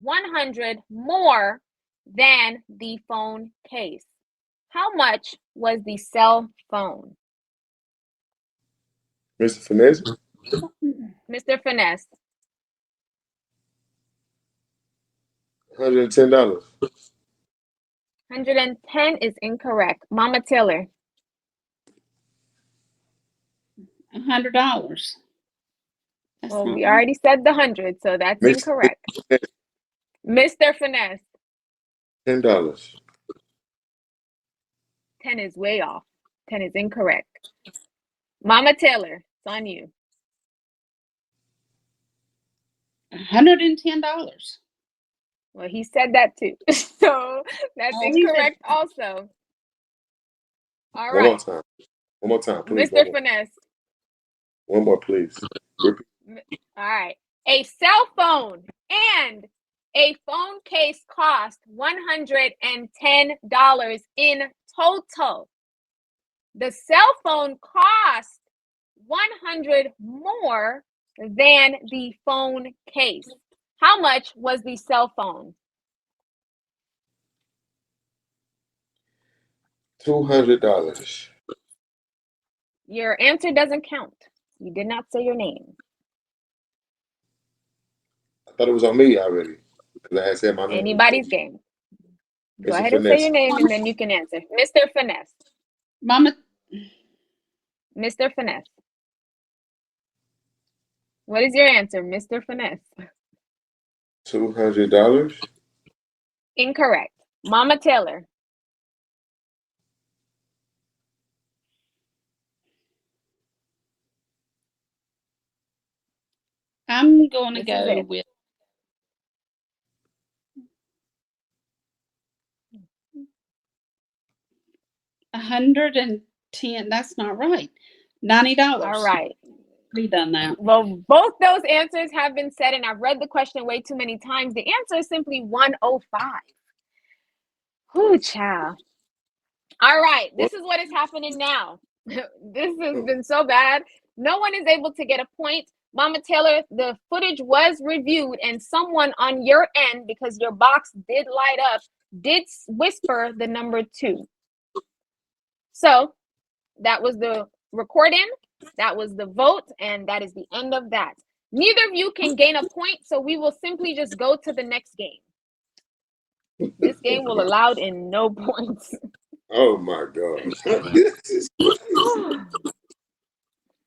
100 more than the phone case. How much was the cell phone? Mr. Finesse, Mr. Finesse. $110. 110 is incorrect. Mama Taylor. $100. Well, we already said the 100, so that's Mr. incorrect. Mr. Finesse. $10. 10 is way off. 10 is incorrect. Mama Taylor, it's on you. $110. Well, he said that too. So that's incorrect also. All right. One more time, please. Mr. Finesse. One more, please. Repeat. All right. A cell phone and a phone case cost $110 in total. The cell phone cost 100 more than the phone case. How much was the cell phone? $200. Your answer doesn't count. You did not say your name. I thought it was on me already because I had said my name. Anybody's game. Go Mr. ahead and say your name and then you can answer. Mr. Finesse. Mama. Mr. Finesse. What is your answer, Mr. Finesse? $200. Incorrect. Mama Taylor. I'm going to go with $110. That's not right. $90. All right. We done that. Well, both those answers have been said, and I've read the question way too many times. The answer is simply 105. Whoo, child. All right. This is what is happening now. This has been so bad. No one is able to get a point. Mama Taylor, the footage was reviewed, and someone on your end, because your box did light up, did whisper the number 2. So that was the recording. That was the vote, and that is the end of that. Neither of you can gain a point, so we will simply just go to the next game. This game will allow in no points. Oh my God. This is crazy.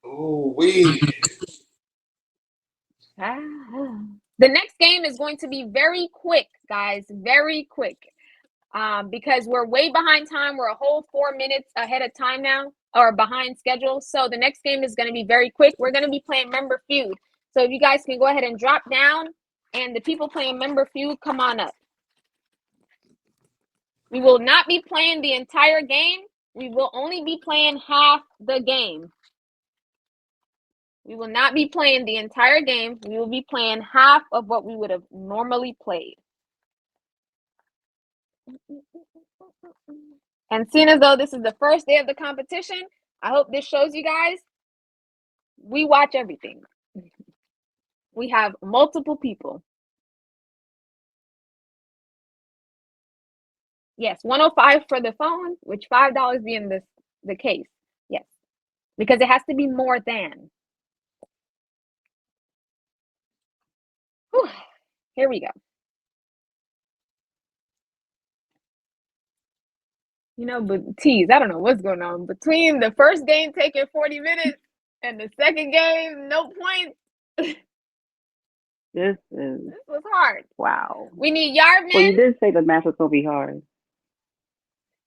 Oh, we. The next game is going to be very quick, guys. Very quick. Because we're way behind time. We're a whole 4 minutes ahead of time now, or behind schedule. So the next game is going to be very quick. We're going to be playing Member Feud. So if you guys can go ahead and drop down, and the people playing Member Feud, come on up. We will not be playing the entire game. We will only be playing half the game. We will not be playing the entire game. We will be playing half of what we would have normally played. And seeing as though this is the first day of the competition, I hope this shows you guys we watch everything. We have multiple people. Yes, 105 for the phone, which $5 being the case. Yes, because it has to be more than. Whew. Here we go. You know, but tease, I don't know what's going on. Between the first game taking 40 minutes and the second game, no points. This was hard. Wow. We need Yardman. Well, you did say the match was going to be hard.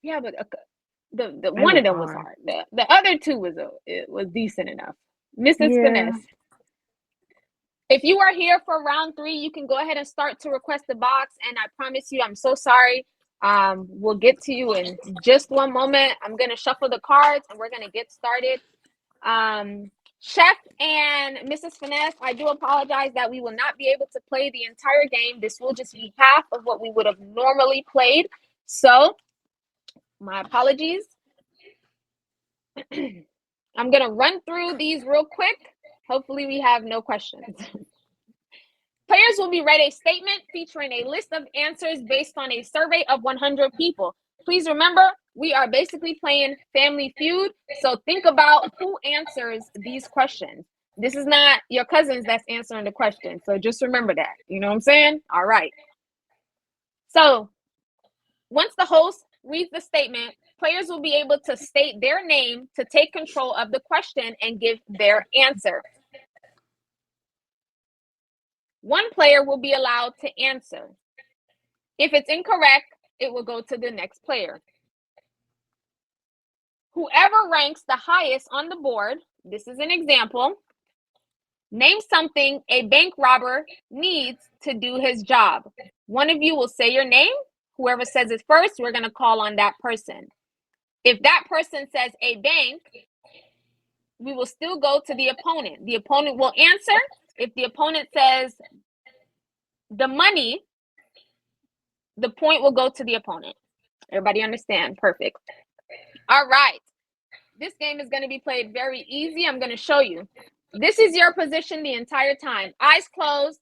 Yeah, but the one of them was hard. The other two was decent enough. Mrs. Finesse. If you are here for round 3, you can go ahead and start to request the box. And I promise you, I'm so sorry. We'll get to you in just one moment. I'm going to shuffle the cards and we're going to get started. Chef and Mrs. Finesse, I do apologize that we will not be able to play the entire game. This will just be half of what we would have normally played. So, my apologies. I'm going to run through these real quick. Hopefully, we have no questions. Players will be read a statement featuring a list of answers based on a survey of 100 people. Please remember, we are basically playing Family Feud, so think about who answers these questions. This is not your cousins that's answering the question, so just remember that. You know what I'm saying? All right. So once the host reads the statement, players will be able to state their name to take control of the question and give their answer. One player will be allowed to answer. If it's incorrect, it will go to the next player. Whoever ranks the highest on the board, this is an example, name something a bank robber needs to do his job. One of you will say your name. Whoever says it first, we're going to call on that person. If that person says a bank, we will still go to the opponent. The opponent will answer. If the opponent says the money, the point will go to the opponent. Everybody understand? Perfect. All right. This game is going to be played very easy. I'm going to show you. This is your position the entire time. Eyes closed,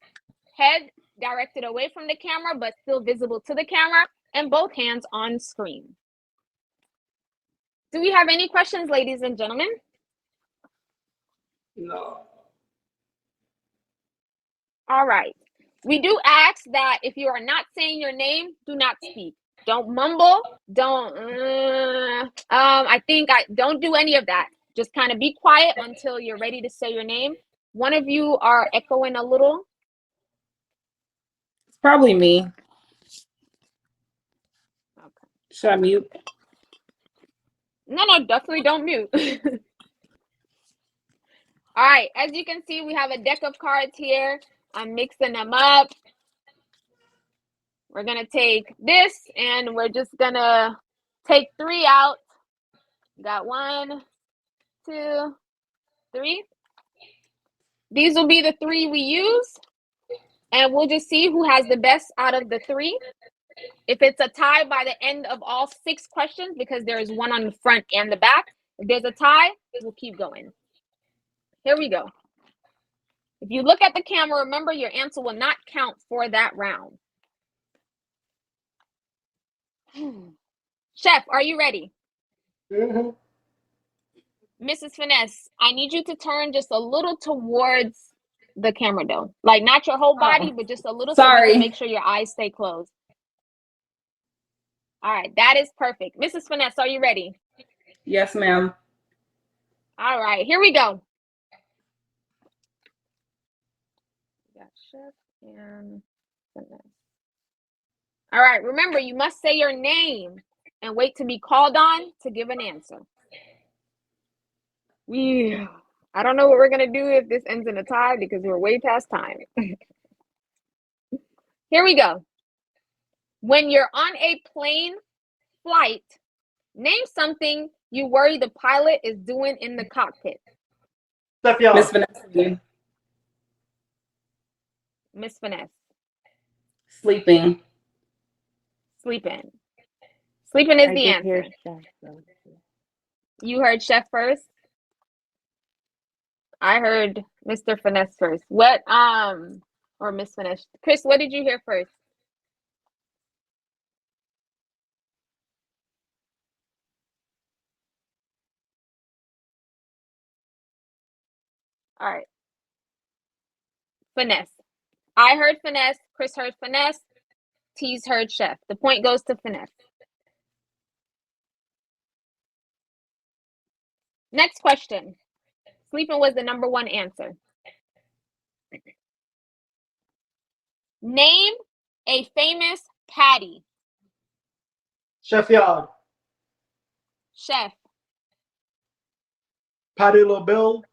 head directed away from the camera, but still visible to the camera, and both hands on screen. Do we have any questions, ladies and gentlemen? No. All right. We do ask that if you are not saying your name, do not speak. Don't mumble. Don't, don't do any of that. Just kind of be quiet until you're ready to say your name. One of you are echoing a little. It's probably me. Okay. Should I mute? No, definitely don't mute. All right. As you can see, we have a deck of cards here. I'm mixing them up. We're going to take this and we're just going to take 3 out. Got 1, 2, 3. These will be the 3 we use. And we'll just see who has the best out of the 3. If it's a tie by the end of all 6 questions, because there is 1 on the front and the back, if there's a tie, we'll keep going. Here we go. If you look at the camera, remember your answer will not count for that round. Chef, are you ready? Mm-hmm. Mrs. Finesse, I need you to turn just a little towards the camera though. Like not your whole body, but just a little so you can make sure your eyes stay closed. All right, that is perfect. Mrs. Finesse, are you ready? Yes, ma'am. All right, here we go. Got Chef and Finesse. All right, remember, you must say your name and wait to be called on to give an answer. I don't know what we're going to do if this ends in a tie because we're way past time. Here we go. When you're on a plane flight, name something you worry the pilot is doing in the cockpit. Miss Vanessa. Miss Finesse. Sleeping. Sleeping. Sleeping is the answer. You heard Chef first? I heard Mr. Finesse first. What, or Miss Finesse? Chris, what did you hear first? All right. Finesse. I heard Finesse. Chris heard Finesse. T's heard Chef. The point goes to Finesse. Next question. Sleeping was the number 1 answer. Name a famous patty. Chef Yard. Chef. Patty LaBelle.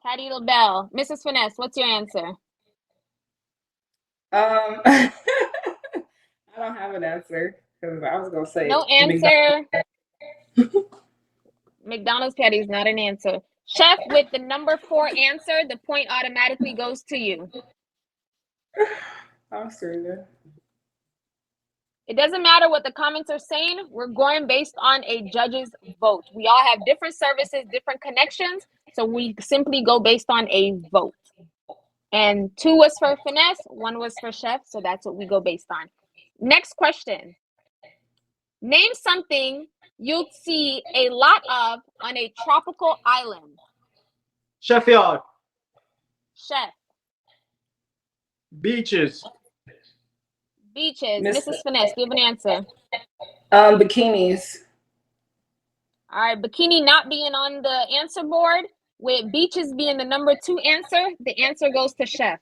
Patty LaBelle. Mrs. Finesse, what's your answer? I don't have an answer because I was gonna say no answer. McDonald's patty is not an answer. Chef, with the number 4 answer, the point automatically goes to you. I'm serious. It doesn't matter what the comments are saying. We're going based on a judge's vote. We all have different services, different connections. So we simply go based on a vote. And 2 was for finesse, 1 was for chef. So that's what we go based on. Next question. Name something you'll see a lot of on a tropical island. Sheffield. Chef. Beaches. Beaches. Miss- Mrs. Finesse, give an answer. Bikinis. All right, bikini not being on the answer board, with beaches being the number 2 answer, the answer goes to chef.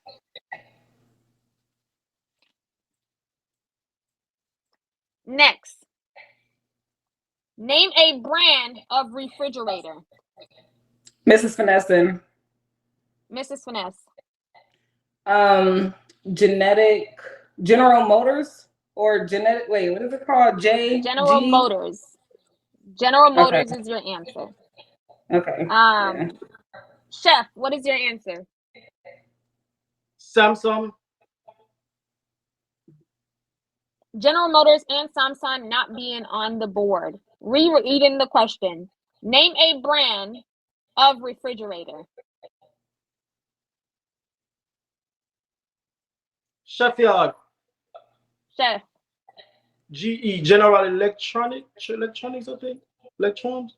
Next, name a brand of refrigerator. Mrs. Finesse. Mrs. Finesse. General Motors or genetic. Wait, what is it called? General Motors. General Motors is your answer. Okay. Yeah. Chef, what is your answer? Samsung. General Motors and Samsung not being on the board. Rereading the question. Name a brand of refrigerator. Sheffield. Chef. GE. General Electronics, I think. Electrons.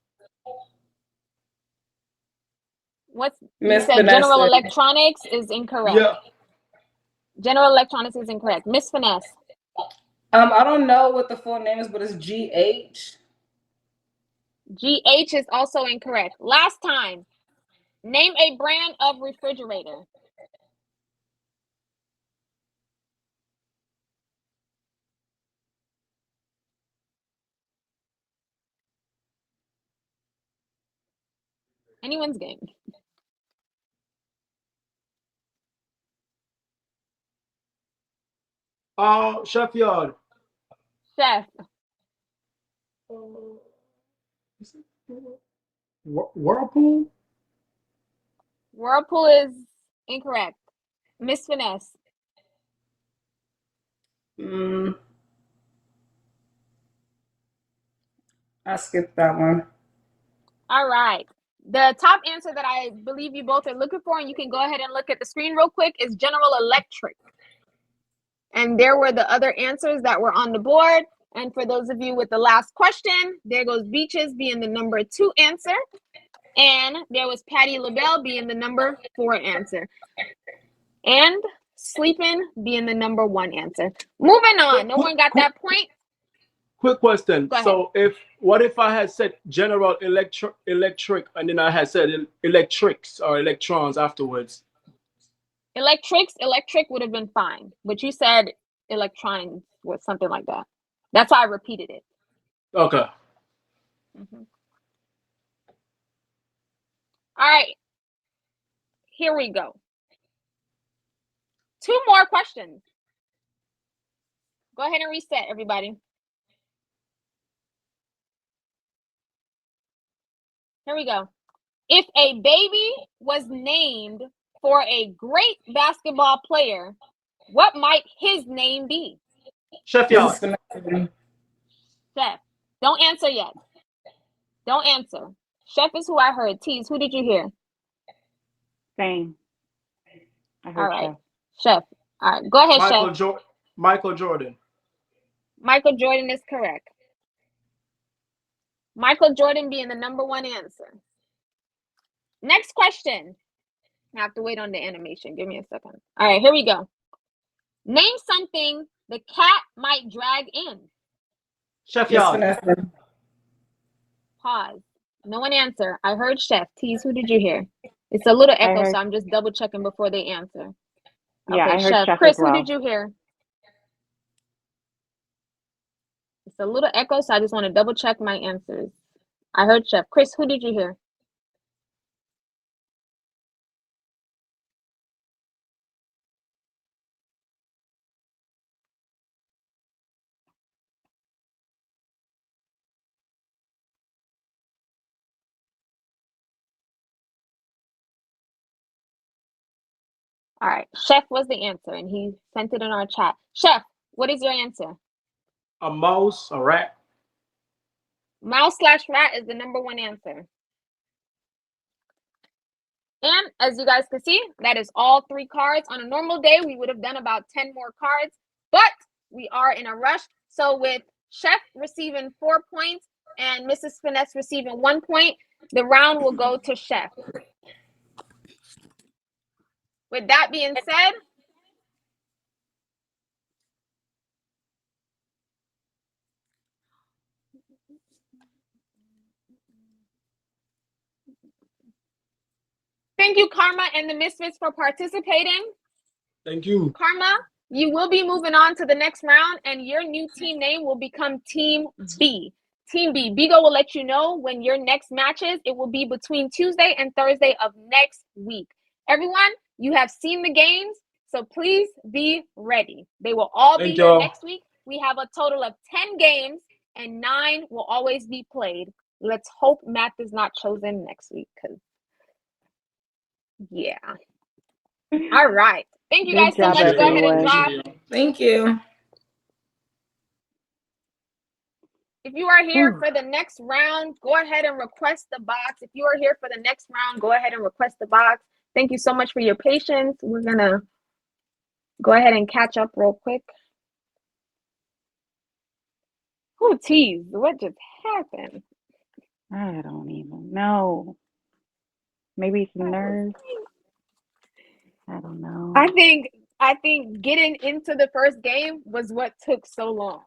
What's you Miss said? Vanessa. General Electronics is incorrect. Yeah. General Electronics is incorrect. Miss Finesse. I don't know what the full name is, but it's GH. GH is also incorrect. Last time. Name a brand of refrigerator. Anyone's game. Sheffield. Chef. Whirlpool. Whirlpool is incorrect. Miss Finesse. I skipped that one. All right. The top answer that I believe you both are looking for, and you can go ahead and look at the screen real quick, is General Electric. And there were the other answers that were on the board. And for those of you with the last question, there goes beaches being the number 2 answer. And there was Patty LaBelle being the number 4 answer. And sleeping being the number 1 answer. Moving on. No one got that point? Quick question. Go ahead. So what if I had said General Electric and then I had said electrics or electrons afterwards? Electric would have been fine. But you said electronics or something like that. That's why I repeated it. Okay. Mm-hmm. All right. Here we go. 2 more questions. Go ahead and reset, everybody. Here we go. If a baby was named for a great basketball player, what might his name be? Sheffield. Chef. Don't answer yet. Don't answer. Chef is who I heard. Tease, who did you hear? Same. I heard All right. Chef. All right. Go ahead, Chef. Michael Jordan. Michael Jordan is correct. Michael Jordan being the number 1 answer. Next question. I have to wait on the animation. Give me a second. All right, here we go. Name something the cat might drag in. Sheffield. Pause. No one answer. I heard Chef. Tease, who did you hear? It's a little echo, heard, so I'm just double checking before they answer. Yeah, okay, I heard Chef Chris, as well. who did you hear? It's a little echo, so I just want to double check my answers. I heard Chef. Chris, who did you hear? All right, Chef was the answer, and he sent it in our chat. Chef, what is your answer? A mouse, a rat. Mouse/rat is the number 1 answer. And as you guys can see, that is all 3 cards. On a normal day, we would have done about 10 more cards, but we are in a rush. So with Chef receiving 4 points and Mrs. Finesse receiving 1 point, the round will go to Chef. With that being said, thank you, Karma and the Misfits, for participating. Thank you. Karma, you will be moving on to the next round, and your new team name will become Team B. Team B. Bigo will let you know when your next match is. It will be between Tuesday and Thursday of next week. Everyone, you have seen the games, so please be ready. They will all be here next week. We have a total of 10 games, and 9 will always be played. Let's hope math is not chosen next week, because, yeah. All right. Thank you guys so much. Go ahead and drop. Thank you. If you are here for the next round, go ahead and request the box. If you are here for the next round, go ahead and request the box. Thank you so much for your patience. We're going to go ahead and catch up real quick. Oh, tease. What just happened? I don't even know. Maybe some nerves. I don't know. I think getting into the first game was what took so long.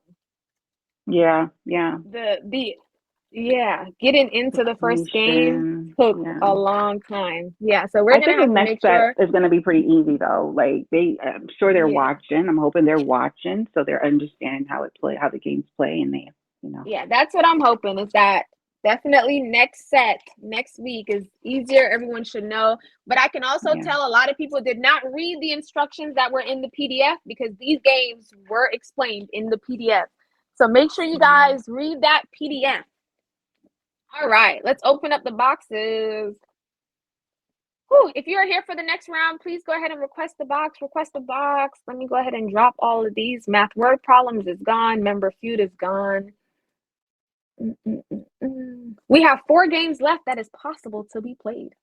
Yeah. Getting into the first game took a long time. Yeah, so we're gonna have to make sure. It's gonna be pretty easy though. Like I'm sure they're watching. I'm hoping they're watching, so they're understanding how the games play, and they, Yeah, that's what I'm hoping. Is that definitely next week is easier. Everyone should know. But I can also tell a lot of people did not read the instructions that were in the PDF, because these games were explained in the PDF. So make sure you guys read that PDF. All right, let's open up the boxes. Whew, if you are here for the next round, please go ahead and request the box. Let me go ahead and drop all of these. Math word problems is gone. Member feud is gone. We have 4 games left that is possible to be played.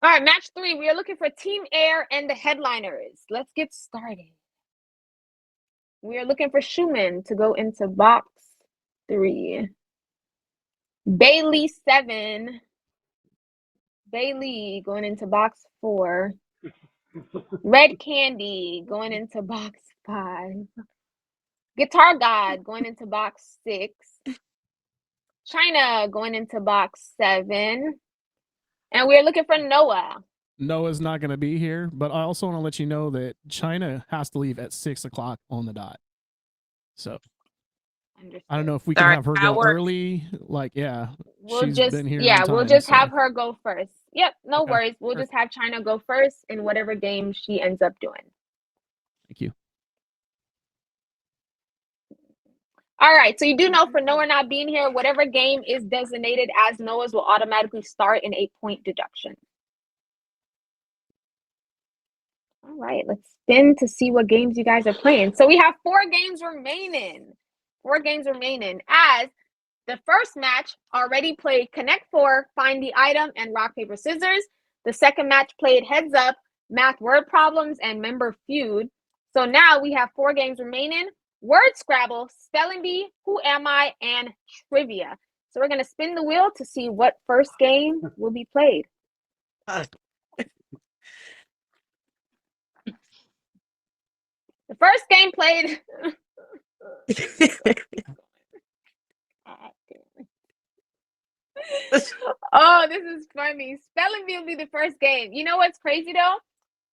All right, match 3. We are looking for Team Air and the headliners. Let's get started. We are looking for Schumann to go into box 3. Bailey 7. Bailey going into box 4. Red Candy going into box 5. Guitar God going into box 6. China going into box 7. And we're looking for Noah. Noah's not going to be here, but I also want to let you know that China has to leave at 6 o'clock on the dot. So I don't know if we can have her go early. Like, we'll just have her go first. Yep, no worries. We'll just have China go first in whatever game she ends up doing. Thank you. All right, so you do know for Noah not being here, whatever game is designated as Noah's will automatically start an 8-point deduction. All right, let's spin to see what games you guys are playing. So we have 4 games remaining. 4 games remaining, as the first match already played Connect 4, Find the Item, and Rock, Paper, Scissors. The second match played Heads Up, Math Word Problems, and Member Feud. So now we have 4 games remaining. Word Scrabble, Spelling Bee, Who Am I, and Trivia. So we're going to spin the wheel to see what first game will be played. The first game played. Oh, this is funny. Spelling Bee will be the first game. You know what's crazy though?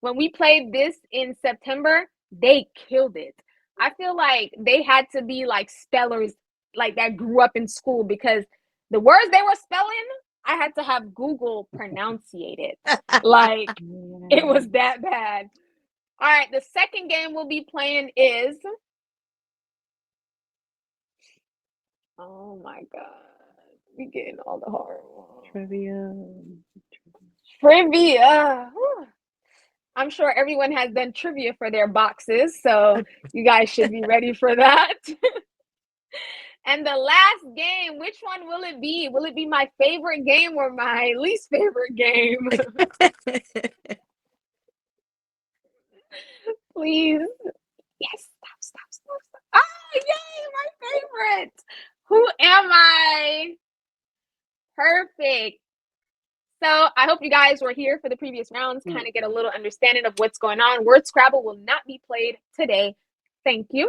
When we played this in September, they killed it. I feel like they had to be like spellers like that grew up in school, because the words they were spelling, I had to have Google pronunciate it. Like, it was that bad. All right, the second game we'll be playing is, oh my God, We getting all the hard ones. Trivia. Whew. I'm sure everyone has done trivia for their boxes, so you guys should be ready for that. And the last game, which one will it be? Will it be my favorite game or my least favorite game? Please. Yes, stop. Oh, yay, my favorite. Who am I? Perfect. So I hope you guys were here for the previous rounds, kind of get a little understanding of what's going on. Word Scrabble will not be played today. Thank you.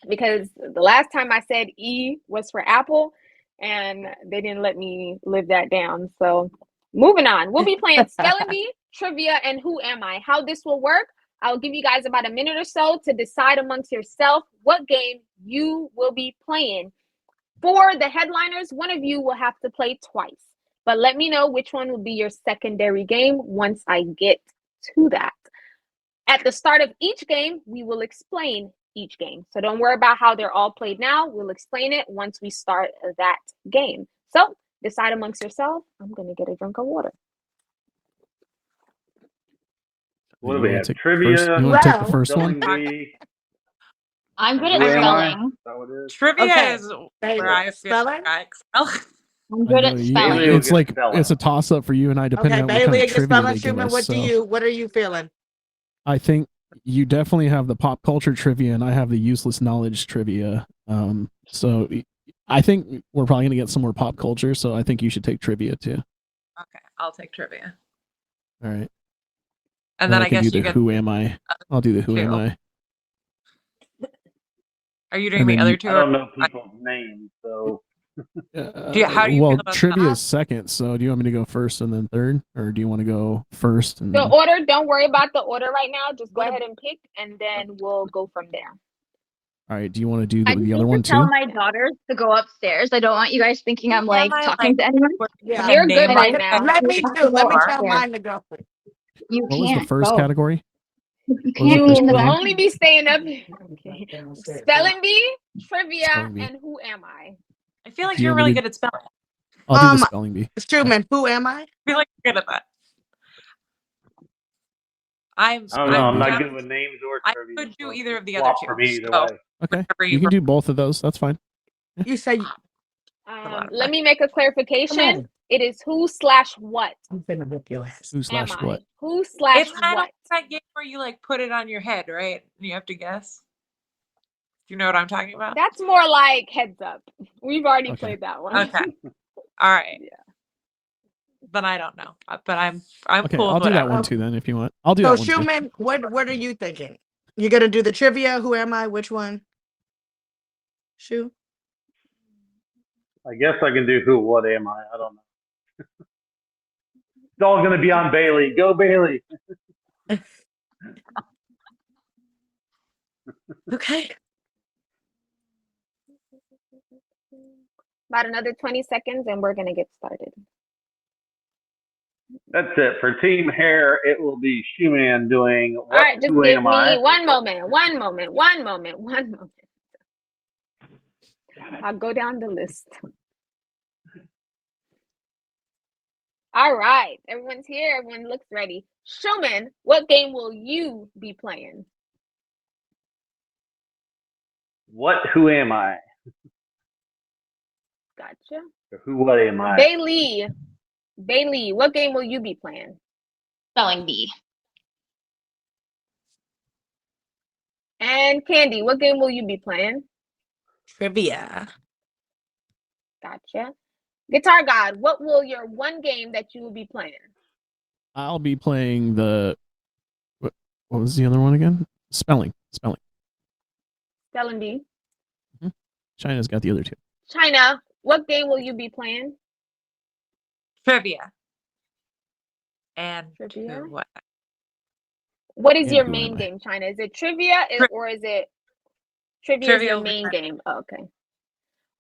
Because the last time I said E was for Apple, and they didn't let me live that down. So moving on. We'll be playing Spelling Bee, Trivia, and Who Am I? How this will work, I'll give you guys about a minute or so to decide amongst yourself what game you will be playing. For the headliners, one of you will have to play twice. But let me know which one will be your secondary game once I get to that. At the start of each game, we will explain each game. So don't worry about how they're all played now. We'll explain it once we start that game. So decide amongst yourself. I'm going to get a drink of water. What do we have? You Trivia. want to take the first one? I'm good at spelling. Trivia is where I feel like I excel. I'm good at spelling. It's like it's a toss up for you and I, depending on what kind of trivia they give us. What are you feeling? I think you definitely have the pop culture trivia, and I have the useless knowledge trivia. So I think we're probably gonna get some more pop culture. So I think you should take trivia too. Okay, I'll take trivia. All right. And then I guess do you the get Who Am I? I'll do the Who two. Am I? Are you doing the other two? I don't know people's names, so. How do you feel about trivia that? is second, so do you want me to go first and then third, or do you want to go first? And The order, don't worry about the order right now. Just go ahead and pick, and then we'll go from there. All right, do you want to do I the just other need one to tell too? my daughter to go upstairs. I don't want you guys thinking I'm like talking to anyone. Yeah. You're good Name right it. now. Let me me too. Let me tell mine to go. You What was can't the first go. category? You What was can't the be first in the Will game? only be staying up. Okay. Spelling Bee, Trivia, Spelling Bee. and Who Am I? I feel like Do you you're want me really to- good at spelling. I'll do the spelling bee. Truman, who am I? I feel like you're good at that. I don't know. I'm not I'm- good with names or I trivia. could do so either of the swap other two. for me either so way. Okay, whatever you can do both of those. That's fine. You say Let me make a clarification. It is who/what. I'm finna whip your ass. Who Am slash I? what? It's kind of Who/what? like that game where you like put it on your head, right? And you have to guess. Do you know what I'm talking about? That's more like heads up. We've already Okay. played that one. Okay. All right. Yeah. Then I don't know, but I'm Okay, cool. I'll with do that whatever. one too then if you want. I'll do So that one too. Schumann, what are you thinking? You're gonna do the trivia? Who am I? Which one? Shu? I guess I can do who, what am I? I don't know. It's all going to be on Bailey. Go Bailey. Okay. About another 20 seconds and we're going to get started. That's it. For Team Hair, it will be Shoeman doing what, All right, just who give am me I? one moment. I'll go down the list. All right, everyone's here. Everyone looks ready. Schumann, what game will you be playing? What, who am I? Gotcha. Or who, what am I? Bailey, what game will you be playing? Spelling bee. And Candy, what game will you be playing? Trivia. Gotcha. Guitar God, what will your one game that you will be playing? I'll be playing the what was the other one again? Spelling. Spelling Bee. China's got the other two. China, what game will you be playing? Trivia. And Trivia? who, what? What is And your who main am I? game, China? Is it trivia or is it trivia is Trivia your will be main my- game? Oh, okay.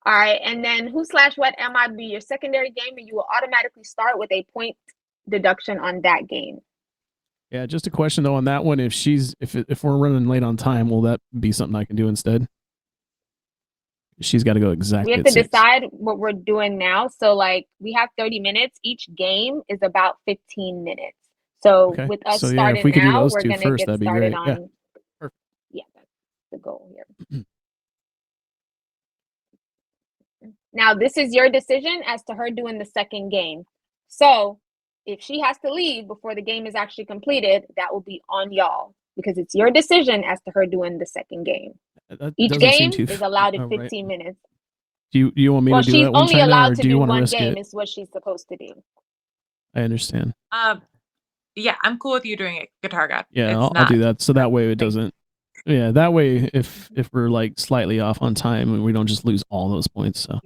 All right. And then who/what am I be your secondary game, and you will automatically start with a point deduction on that game. Yeah, just a question though on that one. If we're running late on time, will that be something I can do instead? She's got to go exactly. We have to decide what we're doing now. So like we have 30 minutes. Each game is about 15 minutes. So with us starting if we could do now, those we're two gonna first, get that'd be started great. on. Perfect. Yeah, that's the goal here. Now this is your decision as to her doing the second game. So if she has to leave before the game is actually completed, that will be on y'all because it's your decision as to her doing the second game. Each game is allowed in 15 minutes. Do you want me to do that one, She's only China, allowed or to do you do want to one risk game. it? Is what she's supposed to do. I understand. Yeah, I'm cool with you doing it, Guitar God. Yeah, I'll do that. So that way it doesn't. Yeah, that way if we're like slightly off on time, we don't just lose all those points. So, all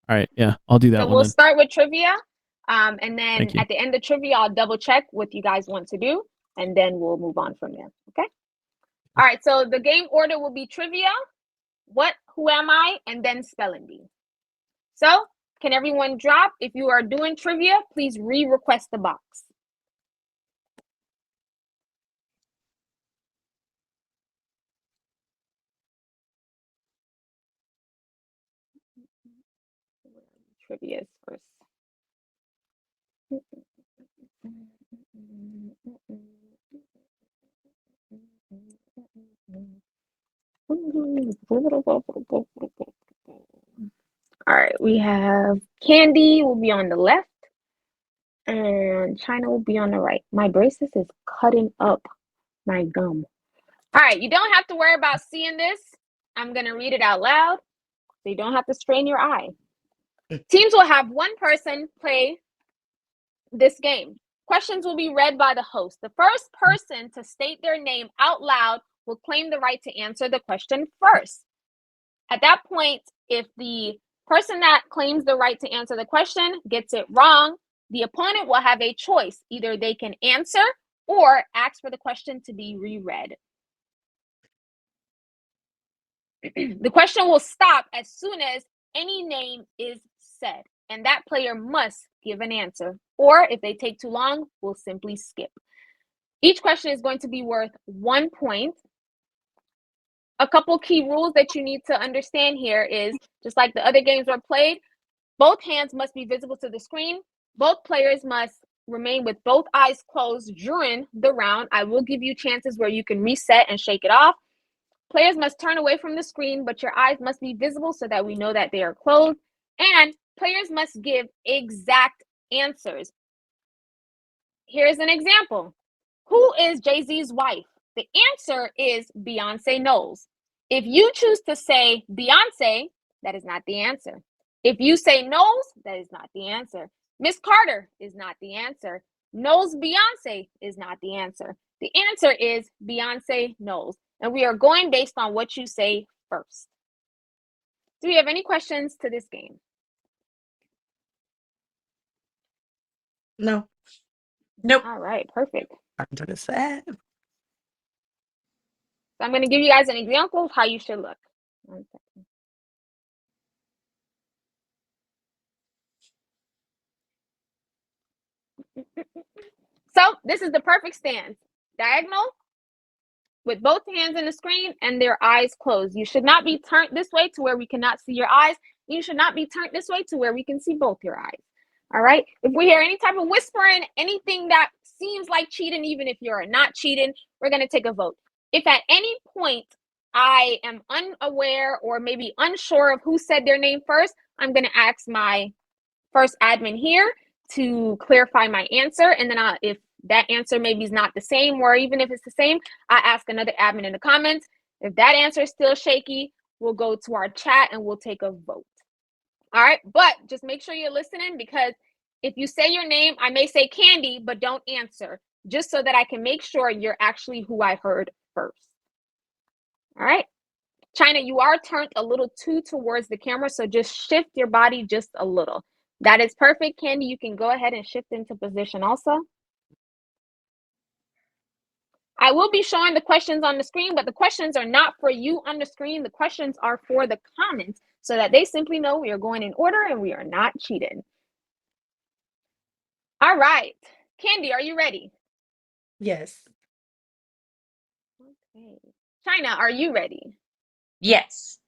right, yeah, I'll do that So one. we'll Then. start with trivia, and then at the end of trivia, I'll double check what you guys want to do, and then we'll move on from there. Okay. All right. So the game order will be trivia, what, who am I, and then spelling bee. So can everyone drop? If you are doing trivia, please re-request the box. Trivia is first. All right, we have Candy will be on the left and China will be on the right. My braces is cutting up my gum. All right, you don't have to worry about seeing this. I'm going to read it out loud so you don't have to strain your eye. Teams will have one person play this game. Questions will be read by the host. The first person to state their name out loud will claim the right to answer the question first. At that point, if the person that claims the right to answer the question gets it wrong, the opponent will have a choice. Either they can answer or ask for the question to be reread. The question will stop as soon as any name is said, and that player must give an answer. Or if they take too long, we'll simply skip. Each question is going to be worth 1 point. A couple key rules that you need to understand here is, just like the other games were played, both hands must be visible to the screen. Both players must remain with both eyes closed during the round. I will give you chances where you can reset and shake it off. Players must turn away from the screen, but your eyes must be visible so that we know that they are closed. And players must give exact answers. Here's an example. Who is Jay-Z's wife? The answer is Beyonce Knowles. If you choose to say Beyonce, that is not the answer. If you say Knowles, that is not the answer. Miss Carter is not the answer. Knowles Beyonce is not the answer. The answer is Beyonce Knowles. And we are going based on what you say first. Do we have any questions to this game? No. Nope. All right, perfect. I'm to the side. So I'm going to give you guys an example of how you should look. 1 second. So this is the perfect stance. Diagonal with both hands in the screen and their eyes closed. You should not be turned this way to where we cannot see your eyes. You should not be turned this way to where we can see both your eyes. All right. If we hear any type of whispering, anything that seems like cheating, even if you're not cheating, we're going to take a vote. If at any point I am unaware or maybe unsure of who said their name first, I'm going to ask my first admin here to clarify my answer. And then if that answer maybe is not the same, or even if it's the same, I ask another admin in the comments. If that answer is still shaky, we'll go to our chat and we'll take a vote. All right, but just make sure you're listening, because if you say your name, I may say Candy, but don't answer, just so that I can make sure you're actually who I heard first. All right, China, you are turned a little too towards the camera, so just shift your body just a little. That is perfect. Candy, you can go ahead and shift into position also. I will be showing the questions on the screen, but the questions are not for you on the screen. The questions are for the comments, so that they simply know we are going in order and we are not cheating. All right. Candy, are you ready? Yes. Okay. China, are you ready? Yes.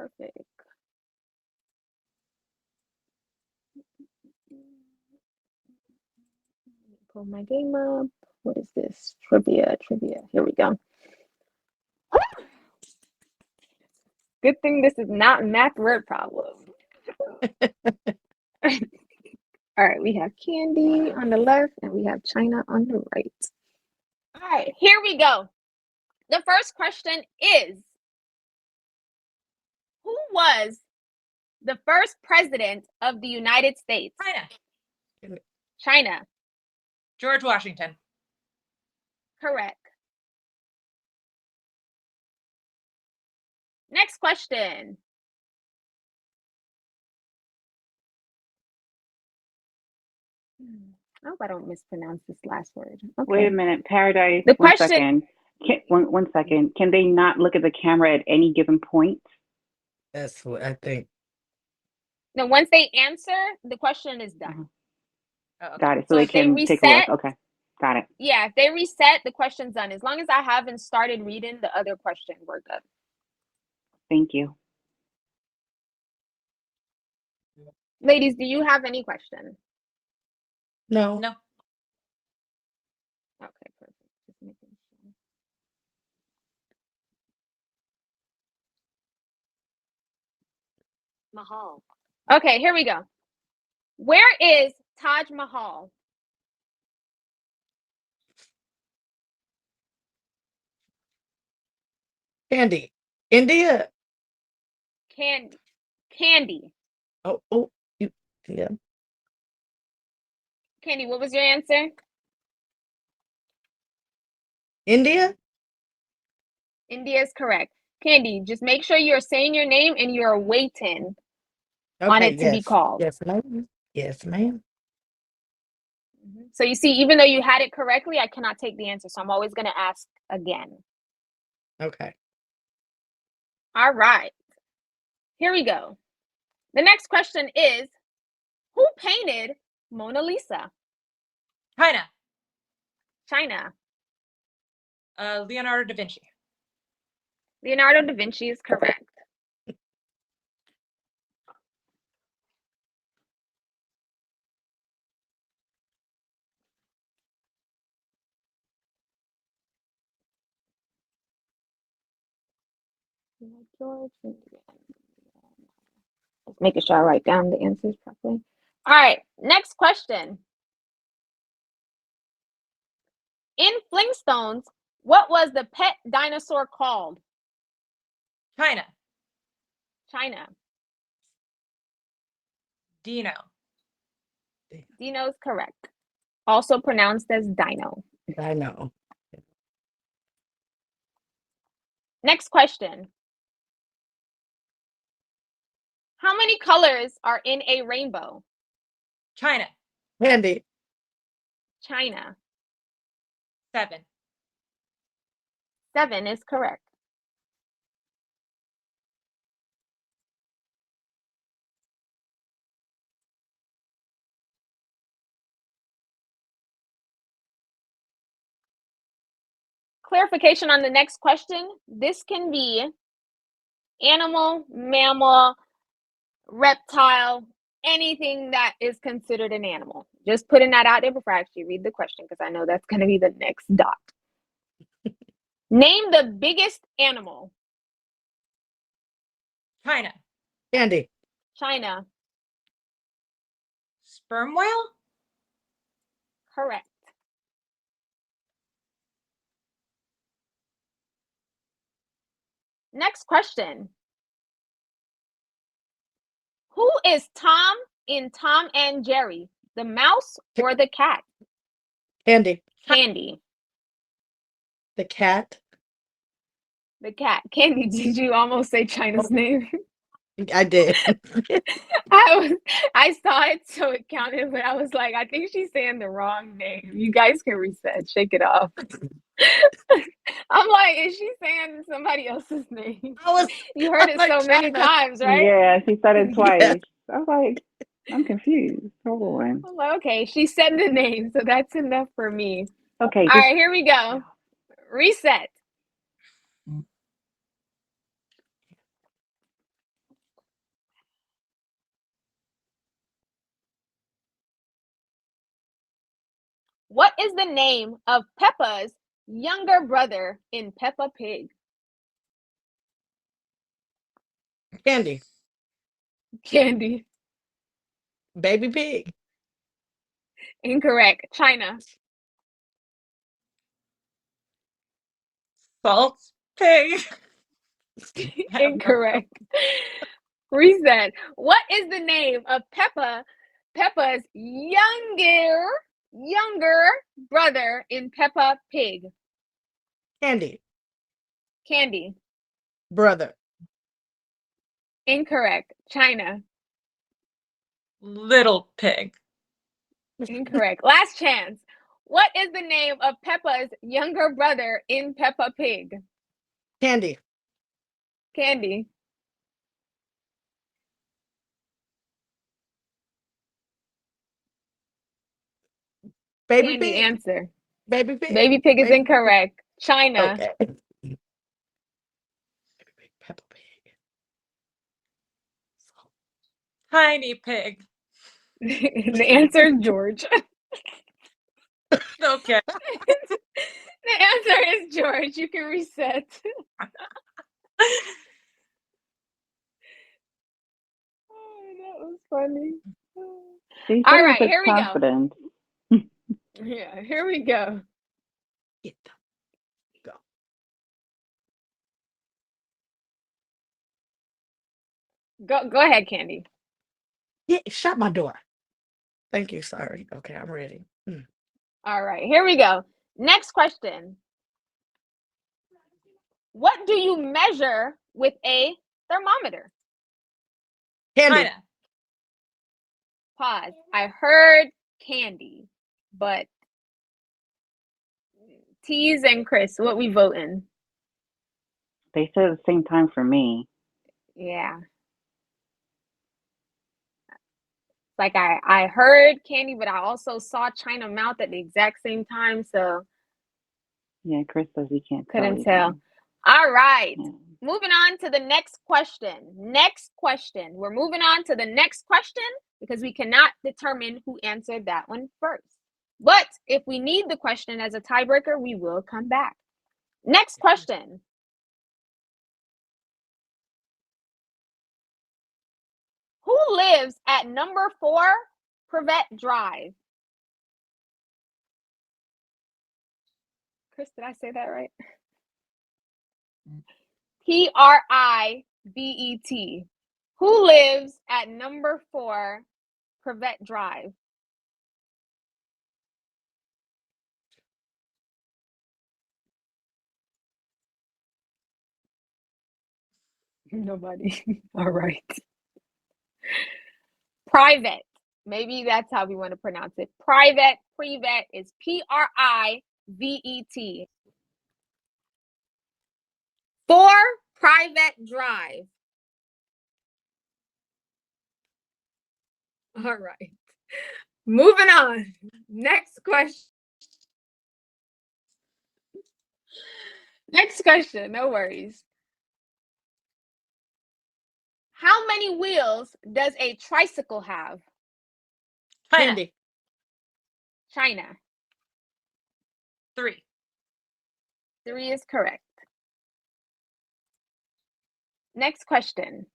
Perfect. Pull my game up. What is this? Trivia. Here we go. Good thing this is not math word problem. All right, we have Candy on the left and we have China on the right. All right, here we go. The first question is, who was the first president of the United States? China. George Washington. Correct. Next question. I hope I don't mispronounce this last word. Okay. Wait a minute, Paradise. The One question. second. One second. Can they not look at the camera at any given point? That's what I think. No, once they answer, the question is done. Oh, okay. Got it. So So they if they can take a look. reset, Okay. Got it. yeah, if they reset, the question's done. As long as I haven't started reading the other question, we're good. Thank you. Ladies, do you have any questions? No. No. Okay, perfect. Just making sure. Mahal. Okay, here we go. Where is Taj Mahal? Candy. India. Candy. Oh, yeah. Candy, what was your answer? India? India is correct. Candy, just make sure you're saying your name and you're waiting on Okay, it to be called. Yes, ma'am. Yes, ma'am. So you see, even though you had it correctly, I cannot take the answer. So I'm always going to ask again. Okay. All right. Here we go. The next question is, who painted Mona Lisa? China. China. Leonardo da Vinci. Leonardo da Vinci is correct. Just making sure I write down the answers properly. All right, next question. In Flintstones, what was the pet dinosaur called? China. China. Dino. Dino is correct. Also pronounced as dino. I know. Next question. How many colors are in a rainbow? China. Candy. China. 7. 7 is correct. Clarification on the next question. This can be animal, mammal, reptile, anything that is considered an animal. Just putting that out there before I actually read the question, because I know that's going to be the next dot. Name the biggest animal. China. Candy. China. Sperm whale? Correct. Next question. Who is Tom in Tom and Jerry? The mouse or the cat? Candy. Candy. The cat. The cat. Candy, did you almost say China's name? I did. I saw it, so it counted, but I was like, I think she's saying the wrong name. You guys can reset. Shake it off. I'm like, is she saying somebody else's name? You heard it so many times, right? Yeah, she said it twice. Yeah. I was like, I'm confused. Hold on. I'm like, okay, she said the name, so that's enough for me. Okay. All right, here we go. Reset. What is the name of Peppa's younger brother in Peppa Pig? Candy. Candy. Baby Pig. Incorrect. China. Salt pig. Incorrect. Reset. What is the name of Peppa's younger brother in Peppa Pig? Candy. Candy. Brother. Incorrect. China. Little pig. Incorrect. Last chance. What is the name of Peppa's younger brother in Peppa Pig? Candy. Candy. Baby Candy Pig. answer. Baby Pig. Baby Pig is Baby incorrect. China. Okay. Baby Pig. Peppa Pig. Tiny pig. The answer is George. Okay. The answer is George. You can reset. Oh, that was funny. She All said right, with here we go. confidence. Yeah, here we go. Get them. Go. Go ahead, Candy. Yeah, shut my door. Thank you. Sorry. Okay, I'm ready. All right, here we go. Next question. What do you measure with a thermometer? Candy. China. Pause. I heard candy, but Tease and Chris, what we voting? They said at the same time for me. Yeah. Like I heard candy, but I also saw China mouth at the exact same time, so Yeah, Chris says he can't couldn't tell. tell. All right. Yeah. Moving on to the next question. Next question. We're moving on to the next question because we cannot determine who answered that one first. But if we need the question as a tiebreaker, we will come back. Next question. Who lives at number 4 Privet Drive? Chris, did I say that right? Privet. Who lives at number 4 Privet Drive? Nobody. All right. Privet. Maybe that's how we want to pronounce it. Privet is Privet. 4 Privet Drive. All right. Moving on. Next question. Next question. No worries. How many wheels does a tricycle have? China. Candy. China. 3. 3 is correct. Next question.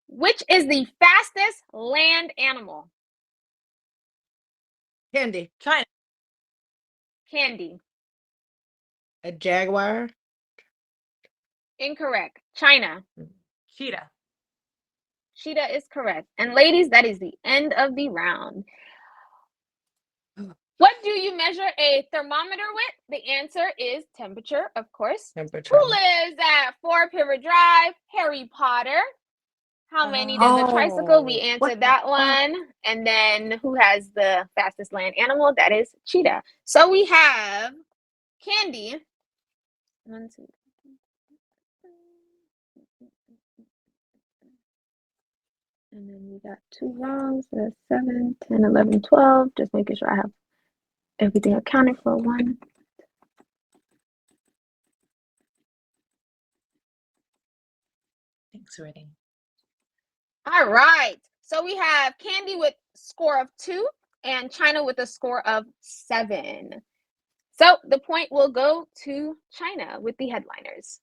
Which is the fastest land animal? Candy. China. Candy. A jaguar. Incorrect. China. Cheetah. Cheetah is correct. And ladies, that is the end of the round. What do you measure a thermometer with? The answer is temperature, of course. Temperature. Who lives at 4 Privet Drive? Harry Potter. How many does a tricycle? We answered that one. And then who has the fastest land animal? That is cheetah. So we have Candy. 1, 2, 3. And then we got 2 wrongs. So that's 7, 10, 11, 12. Just making sure I have everything accounted for. 1. Thanks, Reading. All right. So we have Candy with score of 2, and China with a score of 7. So the point will go to China with the headliners.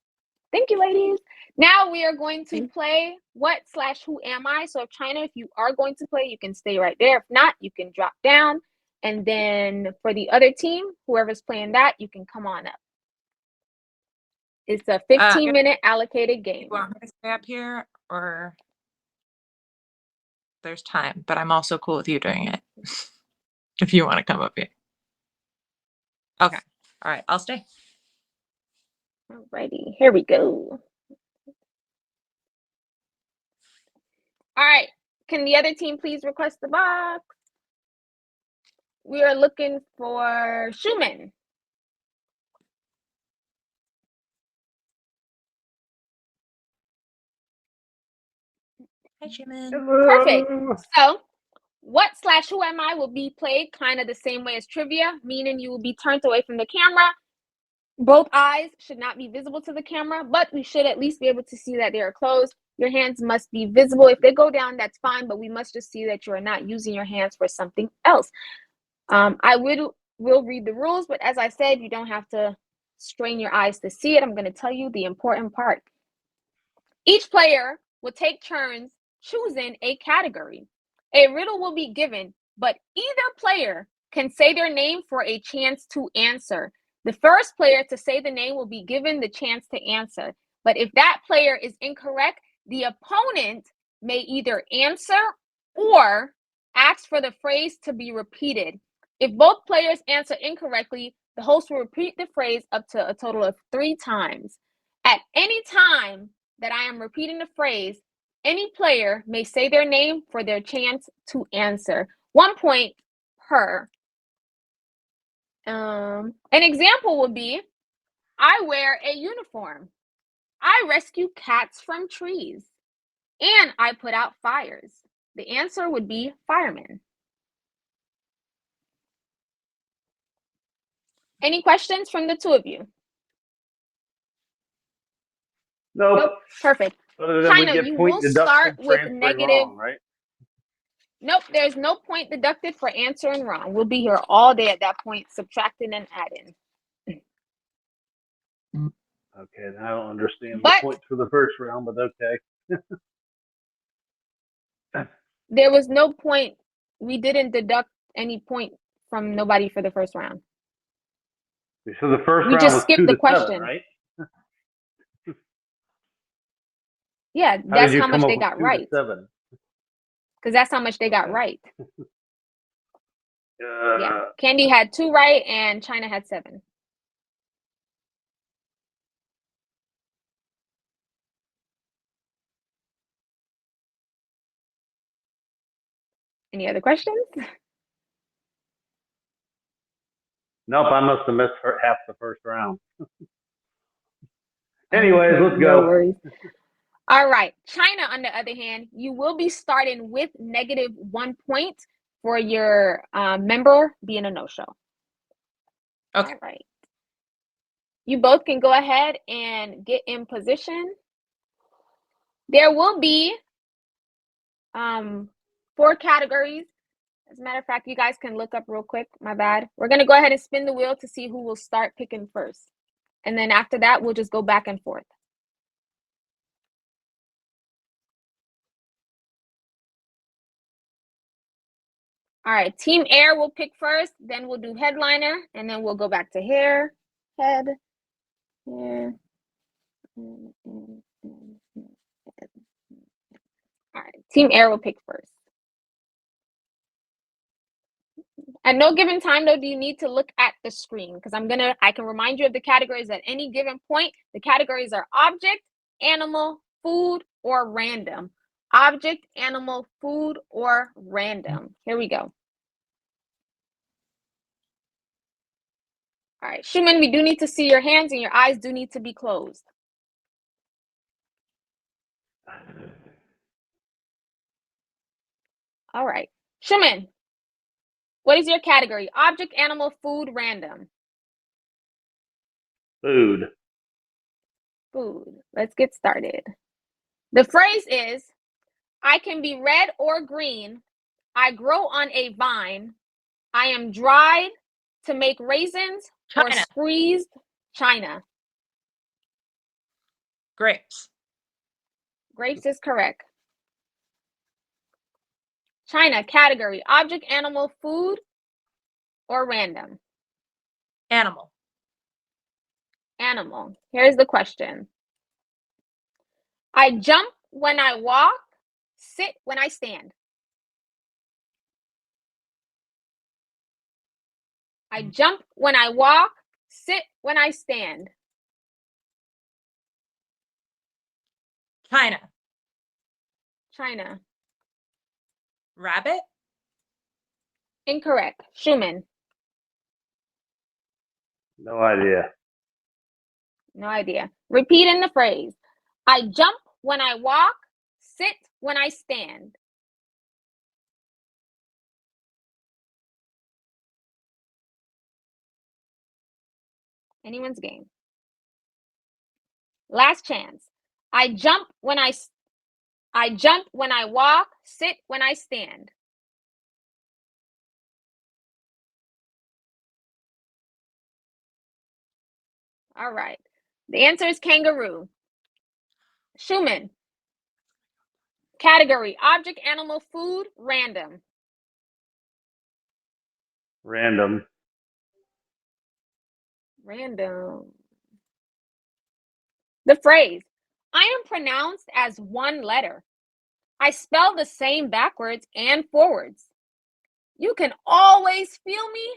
Thank you, ladies. Now we are going to play what/who am I. So if China, if you are going to play, you can stay right there. If not, you can drop down. And then for the other team, whoever's playing that, you can come on up. It's a 15-minute allocated game. You want me to stay up here, or there's time, but I'm also cool with you doing it if you want to come up here. Okay. All right. I'll stay. Alrighty, here we go. All right, can the other team please request the box? We are looking for Schumann. Hi, Schumann. Perfect. So, what/who am I will be played kind of the same way as trivia, meaning you will be turned away from the camera. Both eyes should not be visible to the camera, but we should at least be able to see that they are closed. Your hands must be visible. If they go down, that's fine, but we must just see that you are not using your hands for something else. I will read the rules, but as I said, you don't have to strain your eyes to see it. I'm going to tell you the important part. Each player will take turns choosing a category. A riddle will be given, but either player can say their name for a chance to answer. The first player to say the name will be given the chance to answer. But if that player is incorrect, the opponent may either answer or ask for the phrase to be repeated. If both players answer incorrectly, the host will repeat the phrase up to a total of 3 times. At any time that I am repeating the phrase, any player may say their name for their chance to answer. 1 point per. An example would be, I wear a uniform. I rescue cats from trees. And I put out fires. The answer would be fireman. Any questions from the two of you? Nope. Perfect. China, you will start with negative. Wrong, right? Nope, there's no point deducted for answering wrong. We'll be here all day at that point, subtracting and adding. Okay, then I don't understand the points for the first round, but okay. There was no point. We didn't deduct any point from nobody for the first round. So the first we round just was skipped 2 the to question, 7, right? Yeah, that's how much they got right. Because that's how much they got right. Yeah, Candy had 2 right, and China had 7. Any other questions? Nope, I must have missed half the first round. Anyways, let's go. No worries. All right, China, on the other hand, you will be starting with -1 point for your member being a no-show. Okay. All right. You both can go ahead and get in position. There will be 4 categories. As a matter of fact, you guys can look up real quick. My bad. We're going to go ahead and spin the wheel to see who will start picking first. And then after that, we'll just go back and forth. All right, Team Air will pick first, then we'll do headliner, and then we'll go back to hair, head, hair. All right, Team Air will pick first. At no given time, though, do you need to look at the screen, because I can remind you of the categories at any given point. The categories are object, animal, food, or random. Object, animal, food, or random. Here we go. All right, Schumann, we do need to see your hands, and your eyes do need to be closed. All right, Schumann, what is your category? Object, animal, food, random. Food. Food. Let's get started. The phrase is, I can be red or green. I grow on a vine. I am dried to make raisins or China. squeezed. China. Grapes. Grapes is correct. China. Category: object, animal, food, or random. Animal. Animal. Here's the question. I jump when I walk, sit when I stand. I jump when I walk, sit when I stand. China. China. Rabbit. Incorrect. Schumann. No idea. No idea. Repeating the phrase. I jump when I walk, sit when I stand. Anyone's game. Last chance. I jump when I walk, sit when I stand. All right. The answer is kangaroo. Schumann. Category: object, animal, food, random. Random. Random. The phrase, I am pronounced as one letter. I spell the same backwards and forwards. You can always feel me,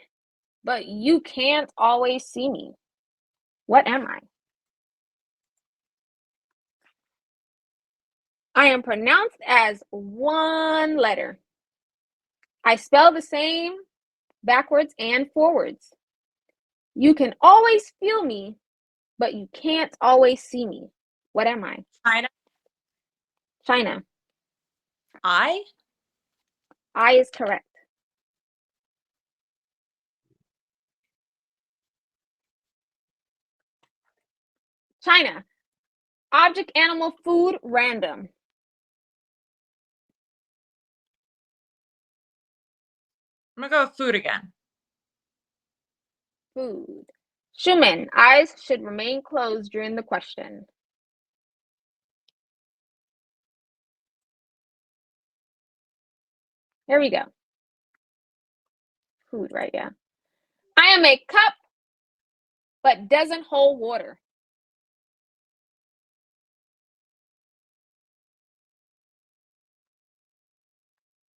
but you can't always see me. What am I? I am pronounced as one letter. I spell the same backwards and forwards. You can always feel me, but you can't always see me. What am I? China. China. I. I is correct. China. Object, animal, food, random. I'm gonna go with food again. Food. Schumann. Eyes should remain closed during the question. Here we go. Food, right? Yeah. I am a cup, but doesn't hold water.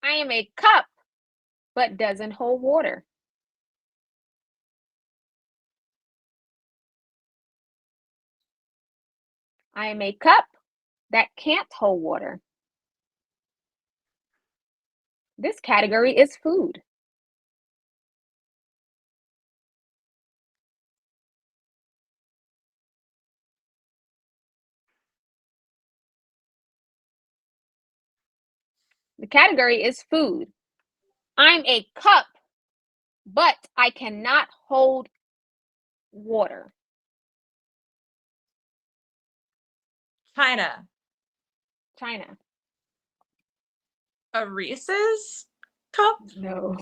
I am a cup, but doesn't hold water. I am a cup that can't hold water. This category is food. The category is food. I'm a cup, but I cannot hold water. China. China. A Reese's cup? No.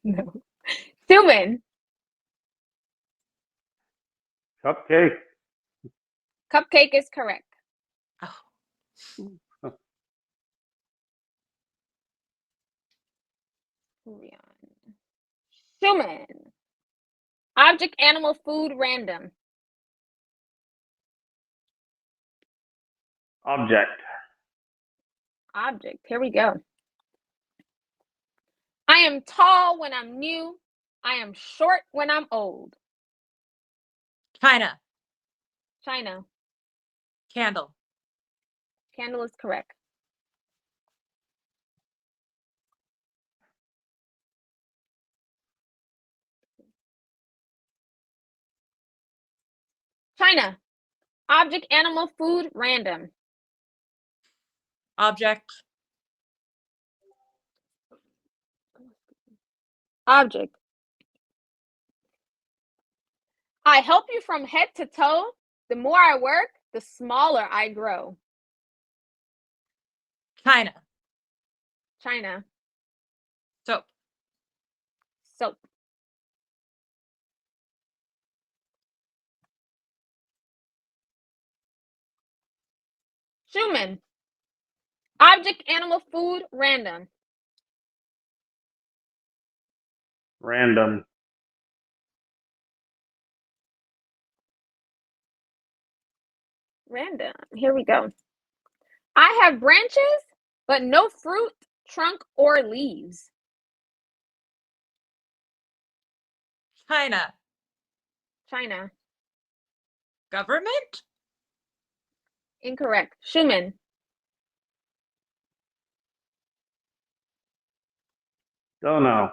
No. Human. Cupcake. Cupcake is correct. Oh. Human. Object, animal, food, random. Object. Object. Here we go. I am tall when I'm new. I am short when I'm old. China. China. Candle. Candle is correct. China. Object, animal, food, random. Object. Object. I help you from head to toe. The more I work, the smaller I grow. China. China. Soap. Soap. Schumann. Object, animal, food, random. Random. Random. Here we go. I have branches, but no fruit, trunk, or leaves. China. China. Government? Incorrect. Schumann. Don't know.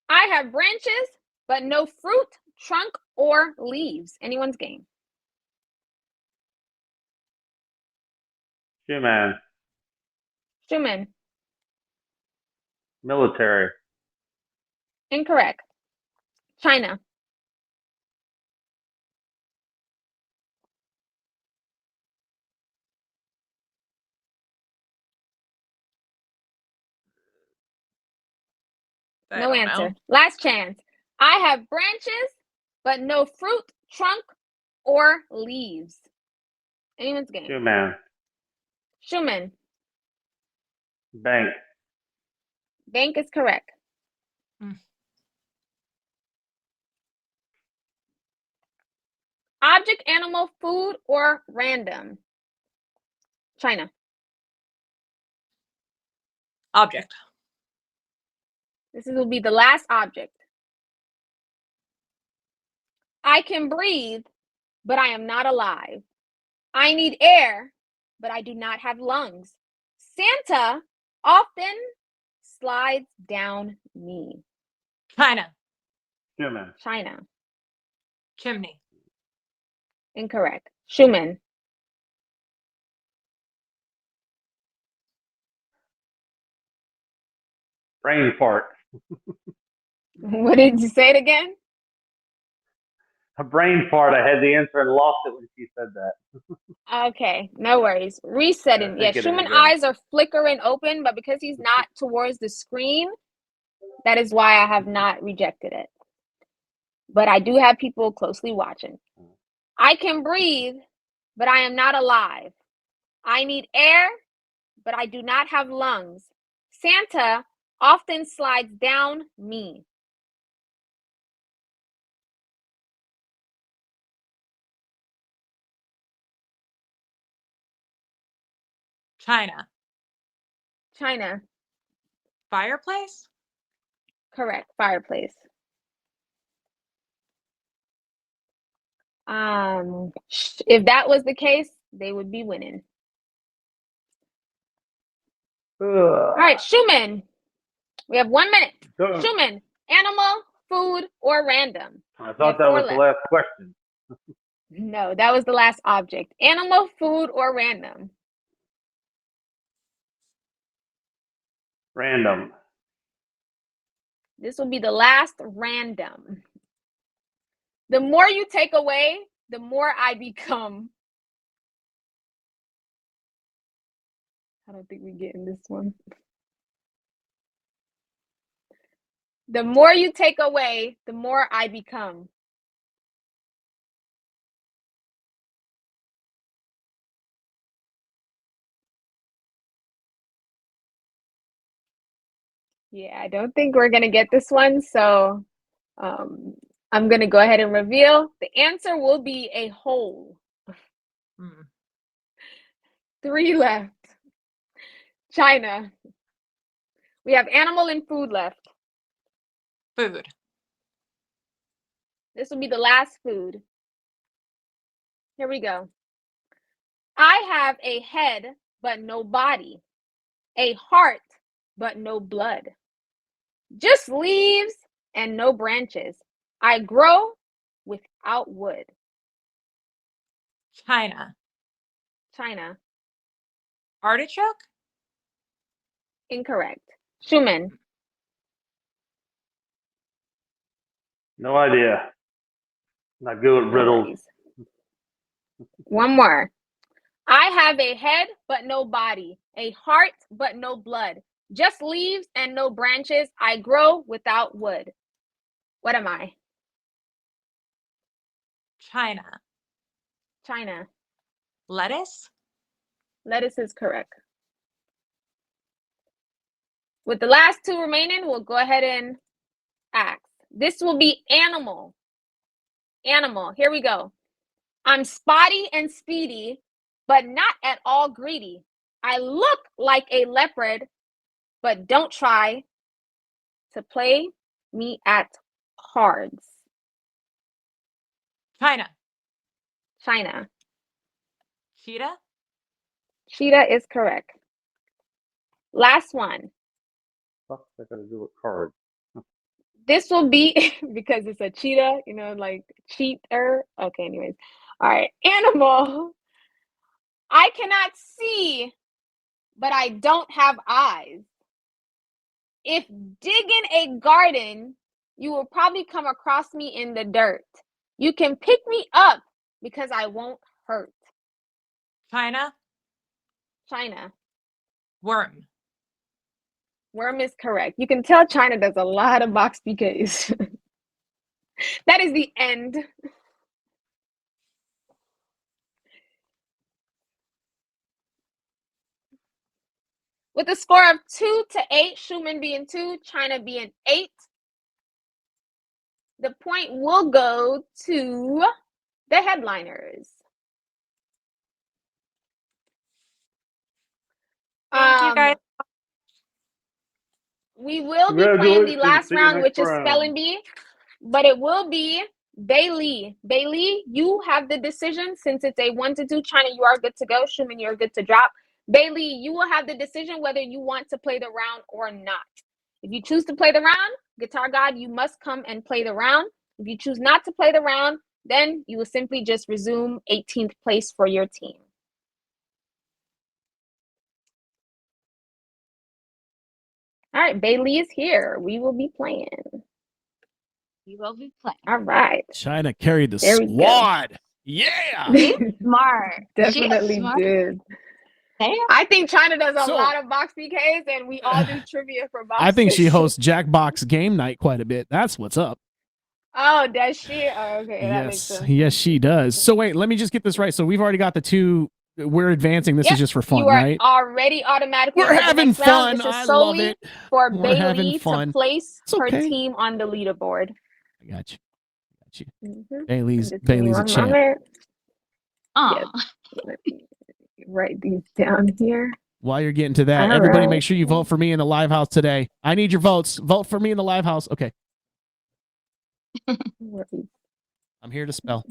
I have branches, but no fruit, trunk, or leaves. Anyone's game. Schumann. Schumann. Military. Incorrect. China. No answer. Last chance. I have branches, but no fruit, trunk, or leaves. Anyone's game. Schumann. Schumann. Bank. Bank is correct. Object, animal, food, or random. China. Object. This will be the last object. I can breathe, but I am not alive. I need air, but I do not have lungs. Santa often slides down me. China. Schumann. China. Chimney. Incorrect. Schumann. Brain fart. What did you say it again? A brain fart. I had the answer and lost it when she said that. Okay, no worries. Resetting. Yeah, Schumann eyes are flickering open, but because he's not towards the screen, that is why I have not rejected it. But I do have people closely watching. I can breathe, but I am not alive. I need air, but I do not have lungs. Santa often slides down me. China. China. Fireplace? Correct. Fireplace. If that was the case, they would be winning. All right, Schumann. We have 1 minute. Schumann, animal, food, or random. I thought that was the last question. No, that was the last object. Animal, food, or random. Random. This will be the last random. The more you take away, the more I become. I don't think we get in this one. The more you take away, the more I become. Yeah, I don't think we're going to get this one. So I'm going to go ahead and reveal. The answer will be a hole. 3 left. China. We have animal and food left. Food. This will be the last food. Here we go. I have a head, but no body. A heart, but no blood. Just leaves and no branches. I grow without wood. China. China. Artichoke? Incorrect. Schumann. No idea. Not good at riddles. 1 more. I have a head, but no body. A heart, but no blood. Just leaves and no branches. I grow without wood. What am I? China. China. Lettuce. Lettuce is correct. With the last two remaining, we'll go ahead and ask. This will be animal. Animal. Here we go. I'm spotty and speedy, but not at all greedy. I look like a leopard, but don't try to play me at cards. China. China. Cheetah. Cheetah is correct. Last one. What's that got to do with cards? This will be, because it's a cheetah, you know, like cheater. Okay, anyways. All right. Animal. I cannot see, but I don't have eyes. If digging a garden, you will probably come across me in the dirt. You can pick me up because I won't hurt. China. China. Worm. Worm is correct. You can tell China does a lot of box PKs. That is the end. With a score of 2-8, Schumann being 2, China being 8, the point will go to the headliners. Thank you, guys. We will be playing the last See you round, next which is round. spelling bee, but it will be Bailey. Bailey, you have the decision. Since it's a 1-2, China, you are good to go. Schumann, you're good to drop. Bailey, you will have the decision whether you want to play the round or not. If you choose to play the round, Guitar God, you must come and play the round. If you choose not to play the round, then you will simply just resume 18th place for your team. All right, Bailey is here. We will be playing. We will be playing. All right. China carried the There we go. squad. Yeah. She's smart. Definitely She's smart. did. Damn. I think China does a So- lot of box PKs, and we all do trivia for box. I think she PKs. hosts Jackbox Game Night quite a bit. That's what's up. Oh, does she? Oh, okay, that makes Yes, sense. yes, she does. So wait, let me just get this right. So we've already got the two. We're advancing. This Yep, is just for fun, you are right? already automatically. We're into the having next round. fun. This is I love solely it. for We're having Bailey fun. to place It's her okay. team on the leaderboard. I got you. Got you. Mhm. Bailey's Just give me Bailey's a one champ. moment. Aw. Let me write these down here. While you're getting to that, All everybody right. make sure you vote for me in the live house today. I need your votes. Vote for me in the live house. Okay. I'm here to spell.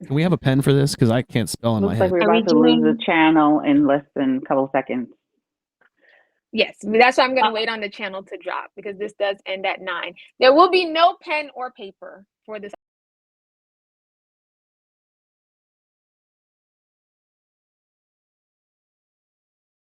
Can we have a pen for this? Because I can't spell in my Looks like head. we're Are we about to lose doing- the channel in less than a couple seconds. Yes, that's why I'm going to wait on the channel to drop, because this does end at 9. There will be no pen or paper for this.